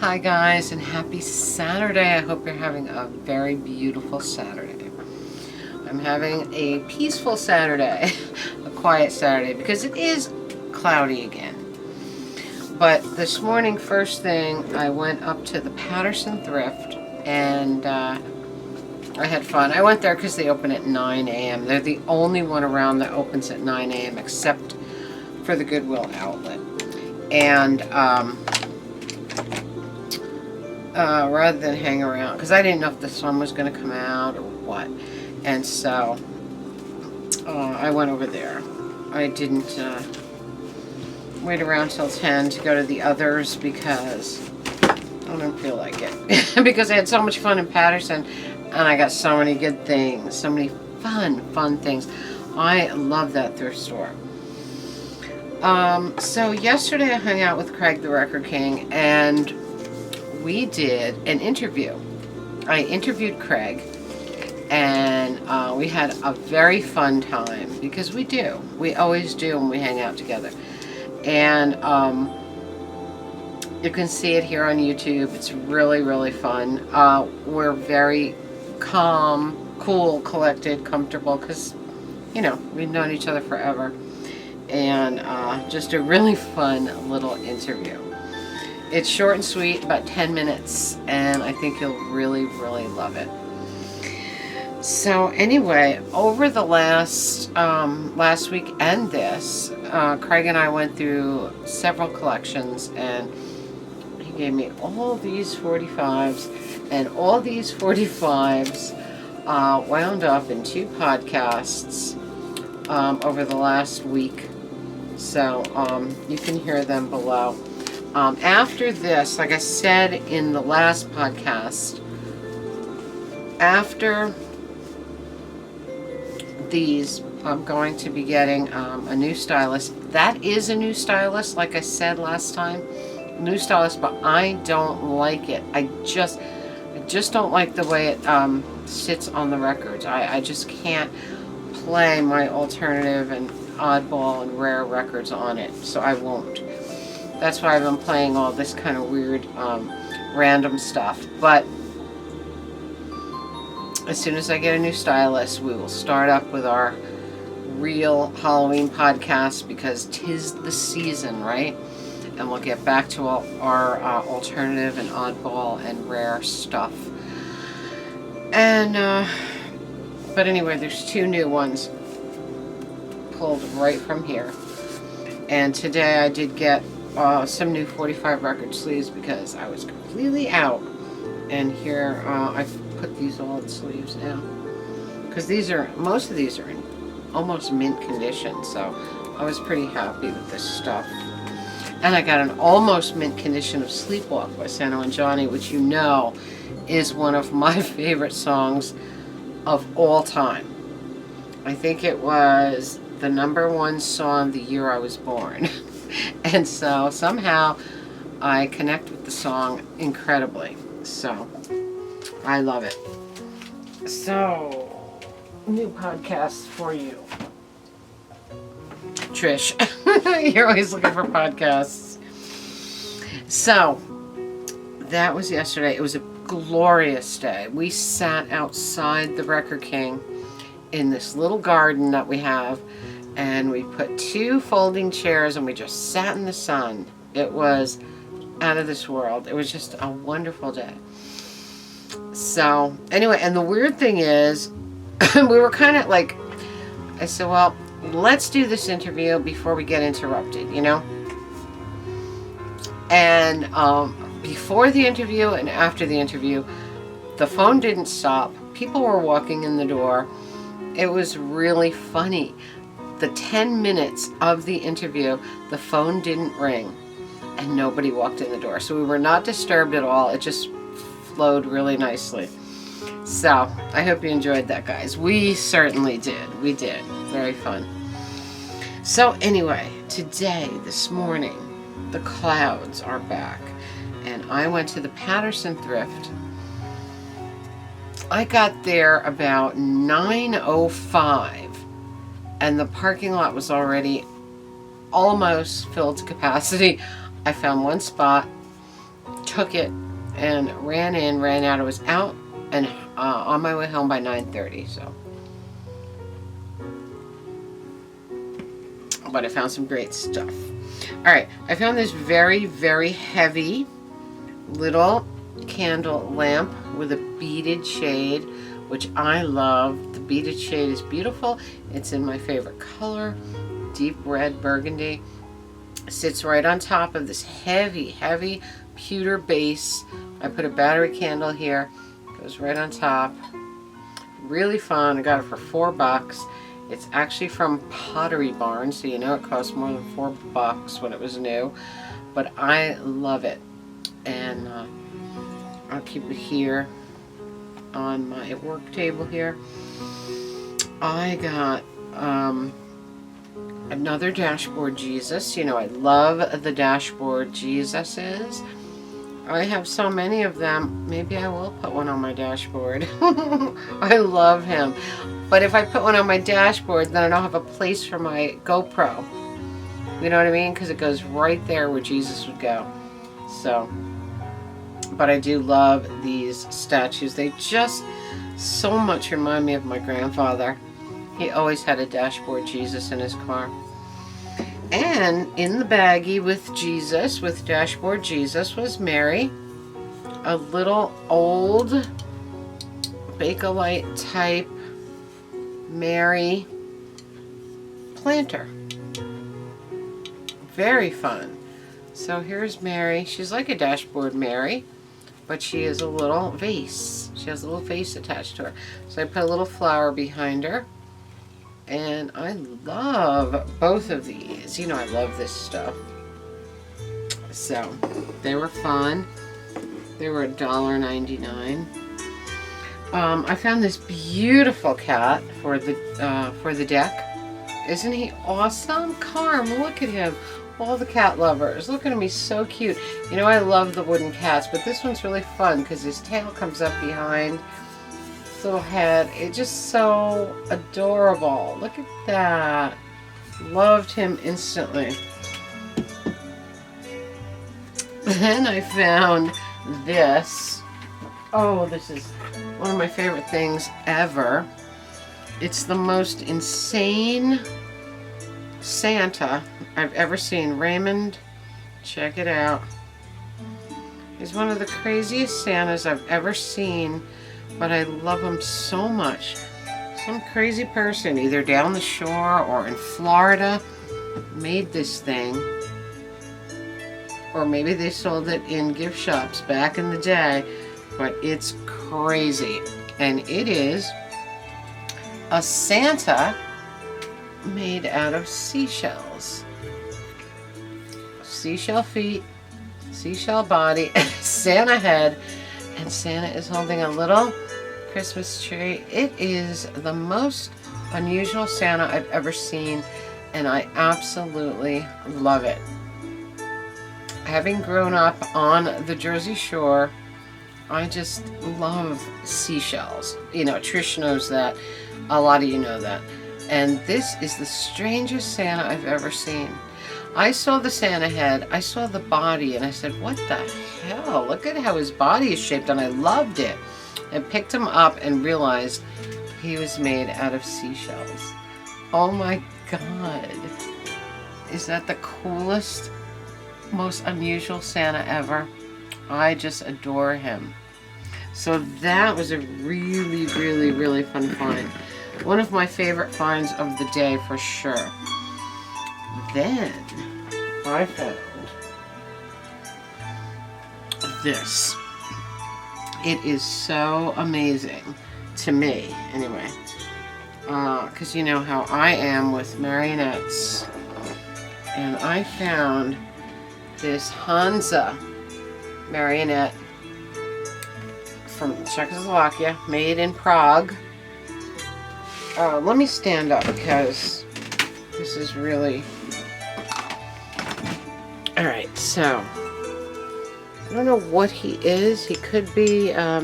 Hi guys, and happy Saturday. I hope you're having a very beautiful Saturday. I'm having a peaceful Saturday, a quiet Saturday, because it is cloudy again. But this morning, first thing, I went up to the Paterson Thrift, and I had fun. I went there because they open at 9 a.m. They're the only one around that opens at 9 a.m. except for the Goodwill outlet. And rather than hang around, because I didn't know if the sun was going to come out or what, and so I went over there. I didn't wait around till 10 to go to the others because I don't feel like it. Because I had so much fun in Paterson and I got so many good things, so many fun things. I love that thrift store. So yesterday I hung out with Craig the Record King and we did an interview. I interviewed Craig and we had a very fun time because we do. We always do when we hang out together. And you can see it here on YouTube. It's really fun. We're very calm, cool, collected, comfortable because, you know, we've known each other forever. And just a really fun little interview. It's short and sweet, about 10 minutes, and I think you'll really love it. So anyway, over the last week and this, Craig and I went through several collections, and he gave me all these 45s, and all these 45s wound up in 2 podcasts over the last week. So you can hear them below. After this, like I said in the last podcast, after these, I'm going to be getting a new stylus. That is a new stylus, like I said last time. New stylus, but I don't like it. I just don't like the way it sits on the records. I just can't play my alternative and oddball and rare records on it, so I won't. That's why I've been playing all this kind of weird random stuff. But as soon as I get a new stylus, we will start up with our real Halloween podcast because 'tis the season, right? And we'll get back to all our alternative and oddball and rare stuff. And but anyway, there's 2 new ones pulled right from here. And today I did get some new 45 record sleeves because I was completely out. And here I've put these all in sleeves now because most of these are in almost mint condition, so I was pretty happy with this stuff. And I got an almost mint condition of Sleepwalk by Sano and Johnny, which you know is one of my favorite songs of all time. I think it was the #1 song the year I was born. And so somehow I connect with the song incredibly. So I love it. So, new podcast for you. Trish, you're always looking for podcasts. So, that was yesterday. It was a glorious day. We sat outside the Record King in this little garden that we have, and we put 2 folding chairs and we just sat in the sun. It was out of this world. It was just a wonderful day. So anyway, and the weird thing is we were kind of like, I said, well, let's do this interview before we get interrupted, you know? And before the interview and after the interview, the phone didn't stop. People were walking in the door. It was really funny. The 10 minutes of the interview, the phone didn't ring and nobody walked in the door. So we were not disturbed at all. It just flowed really nicely. So I hope you enjoyed that, guys. We certainly did. We did. Very fun. So anyway, today, this morning, the clouds are back. And I went to the Paterson Thrift. I got there about 9:05. And the parking lot was already almost filled to capacity. I found one spot, took it and ran in, ran out. I was out and on my way home by 9:30. So, but I found some great stuff. All right, I found this very, very heavy little candle lamp with a beaded shade, which I love. The beaded shade is beautiful. It's in my favorite color, deep red burgundy. It sits right on top of this heavy, heavy pewter base. I put a battery candle here. Goes right on top. Really fun. I got it for $4. It's actually from Pottery Barn, so you know it cost more than $4 when it was new. But I love it. And I'll keep it here on my work table here. I got another dashboard Jesus. You know, I love the dashboard Jesuses. I have so many of them. Maybe I will put one on my dashboard. I love him. But if I put one on my dashboard, then I don't have a place for my GoPro. You know what I mean? Because it goes right there where Jesus would go. So, but I do love these statues. They just so much remind me of my grandfather. He always had a dashboard Jesus in his car. And in the baggie with Jesus, with dashboard Jesus, was Mary. A little old Bakelite type Mary planter. Very fun. So here's Mary. She's like a dashboard Mary, but she is a little vase. She has a little vase attached to her. So I put a little flower behind her. And I love both of these. You know, I love this stuff. So they were fun. They were $1.99. I found this beautiful cat for the deck. Isn't he awesome? Carm, look at him. All the cat lovers. Look at him. He's so cute. You know, I love the wooden cats, but this one's really fun because his tail comes up behind. Little head. It's just so adorable. Look at that. Loved him instantly. Then I found this. Oh, this is one of my favorite things ever. It's the most insane Santa I've ever seen. Raymond, check it out. He's one of the craziest Santas I've ever seen. But I love him so much. Some crazy person, either down the shore or in Florida, made this thing. Or maybe they sold it in gift shops back in the day. But it's crazy. And it is a Santa made out of seashells. Seashell feet, seashell body, and Santa head. And Santa is holding a little Christmas tree. It is the most unusual Santa I've ever seen, and I absolutely love it. Having grown up on the Jersey Shore, I just love seashells. You know, Trish knows that. A lot of you know that. And this is the strangest Santa I've ever seen. I saw the Santa head, I saw the body, and I said, what the hell? Look at how his body is shaped, and I loved it. I picked him up and realized he was made out of seashells. Oh my God. Is that the coolest, most unusual Santa ever? I just adore him. So that was a really, really, really fun find. One of my favorite finds of the day for sure. Then I found this. It is so amazing to me, anyway, because you know how I am with marionettes. And I found this Hansa marionette from Czechoslovakia, made in Prague. Let me stand up because this is really... Alright, so I don't know what he is. He could be, I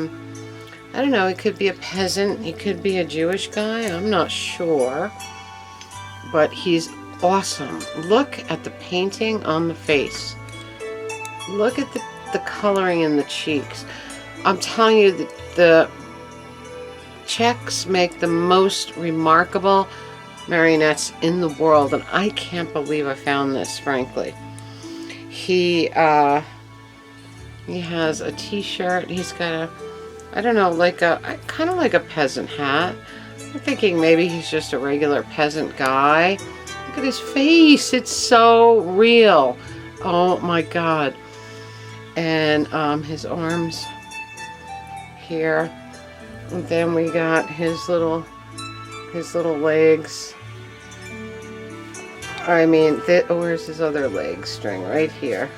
don't know, he could be a peasant. He could be a Jewish guy. I'm not sure. But he's awesome. Look at the painting on the face. Look at the the coloring in the cheeks. I'm telling you that the Czechs make the most remarkable marionettes in the world, and I can't believe I found this, frankly. He has a t-shirt. He's got a, I don't know, like a, kind of like a peasant hat. I'm thinking maybe he's just a regular peasant guy. Look at his face. It's so real. Oh my God. And his arms here. And then we got his little legs. I mean, where's his other leg string? Right here.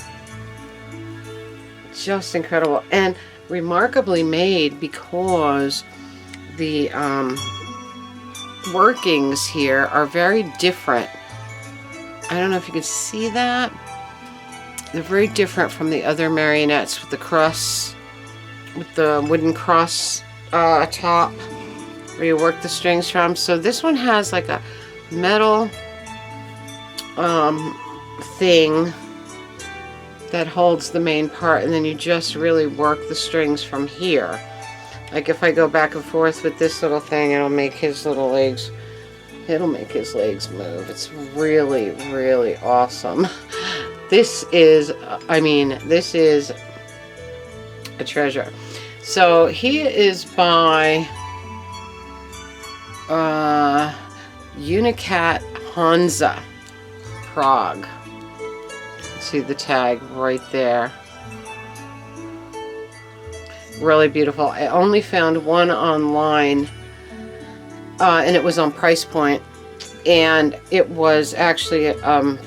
Just incredible. And remarkably made, because the workings here are very different. I don't know if you can see that. They're very different from the other marionettes with the cross, with the wooden cross top where you work the strings from. So this one has like a metal thing that holds the main part, and then you just really work the strings from here. Like if I go back and forth with this little thing, it'll make his little legs, it'll make his legs move. It's really, really awesome. This is, I mean, this is a treasure. So he is by Unicat Hansa, Prague. See the tag right there. Really beautiful. I only found one online, and it was on price point, and it was actually a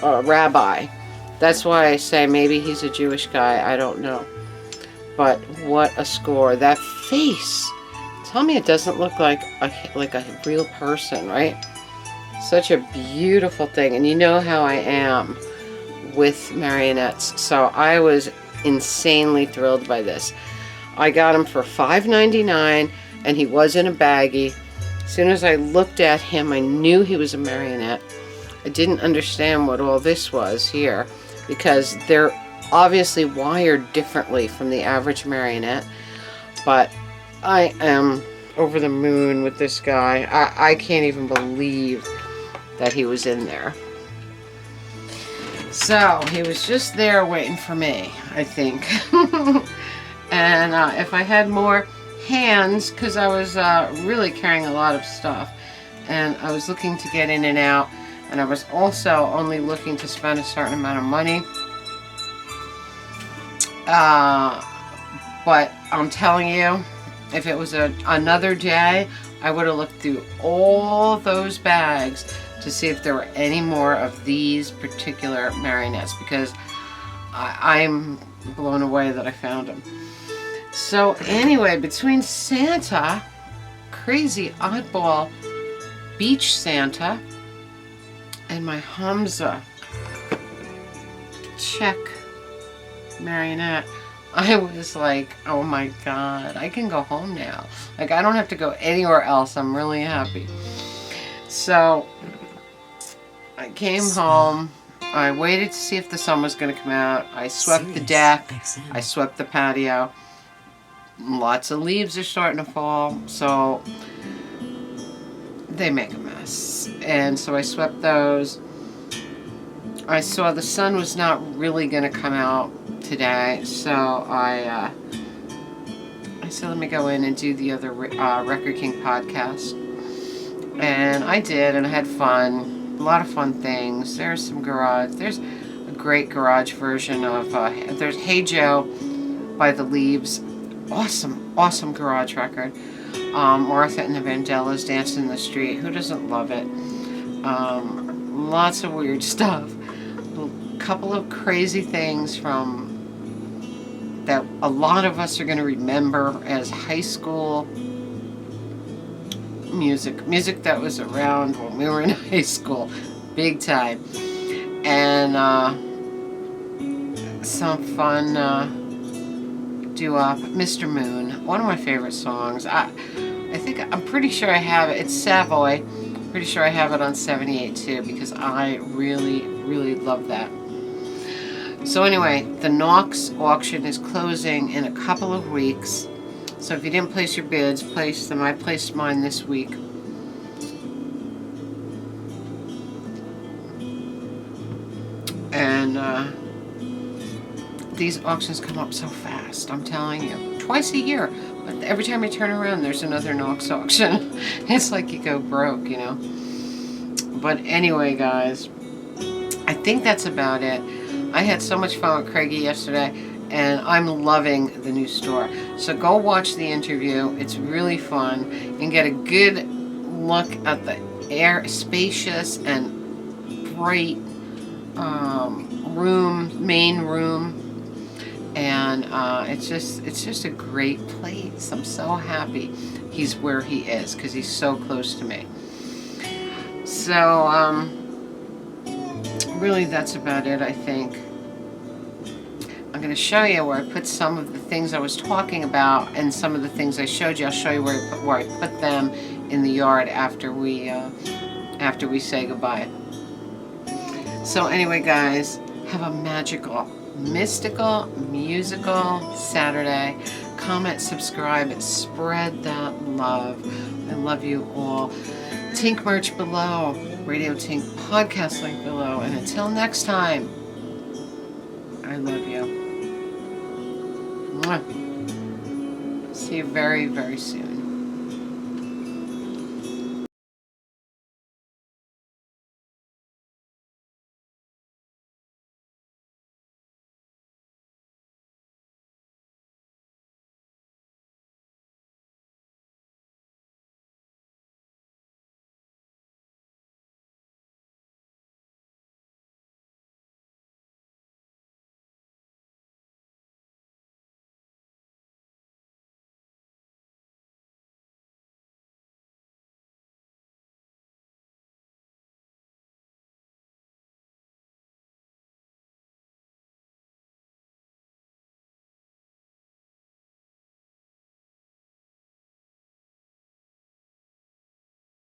rabbi. That's why I say maybe he's a Jewish guy. I don't know. But what a score. That face. Tell me it doesn't look like a real person, right? Such a beautiful thing. And you know how I am with marionettes. So I was insanely thrilled by this. I got him for $5.99, and he was in a baggie. As soon as I looked at him, I knew he was a marionette. I didn't understand what all this was here, because they're obviously wired differently from the average marionette. But I am over the moon with this guy. I can't even believe that he was in there. So he was just there waiting for me, I think. And if I had more hands, because I was really carrying a lot of stuff, and I was looking to get in and out, and I was also only looking to spend a certain amount of money. But I'm telling you, if it was another day, I would have looked through all those bags to see if there were any more of these particular marionettes, because I'm blown away that I found them. So anyway, between Santa, crazy oddball beach Santa, and my Hamza Czech marionette, I was like, oh my God, I can go home now. Like, I don't have to go anywhere else. I'm really happy. So I came home. I waited to see if the sun was going to come out. I swept the deck. I swept the patio. Lots of leaves are starting to fall, so they make a mess. And so I swept those. I saw the sun was not really going to come out today, so I said, let me go in and do the other Record King podcast. And I did, and I had fun. A lot of fun things. There's some garage. There's a great garage version of, there's Hey Joe by The Leaves. Awesome, awesome garage record. Martha and the Vandellas Dancing in the Street. Who doesn't love it? Lots of weird stuff. A couple of crazy things from that a lot of us are going to remember as high school music that was around when we were in high school, big time. And some fun doo-wop, Mr. Moon, one of my favorite songs. I think, I'm pretty sure I have it. It's Savoy. Pretty sure I have it on 78 too, because I really, really love that. So anyway, the Knox auction is closing in a couple of weeks. So if you didn't place your bids, place them. I placed mine this week. And these auctions come up so fast, I'm telling you. Twice a year. But every time you turn around, there's another Knox auction. It's like you go broke, you know. But anyway, guys, I think that's about it. I had so much fun with Craigie yesterday, and I'm loving the new store. So go watch the interview. It's really fun. You can get a good look at the spacious and bright main room, and it's just a great place. I'm so happy he's where he is because he's so close to me. So really that's about it, I think. I'm going to show you where I put some of the things I was talking about and some of the things I showed you. I'll show you where I put them in the yard after we say goodbye. So anyway, guys, have a magical, mystical, musical Saturday. Comment, subscribe, and spread that love. I love you all. Tink merch below. Radio Tink podcast link below. And until next time, I love you. Mwah. See you very, very soon.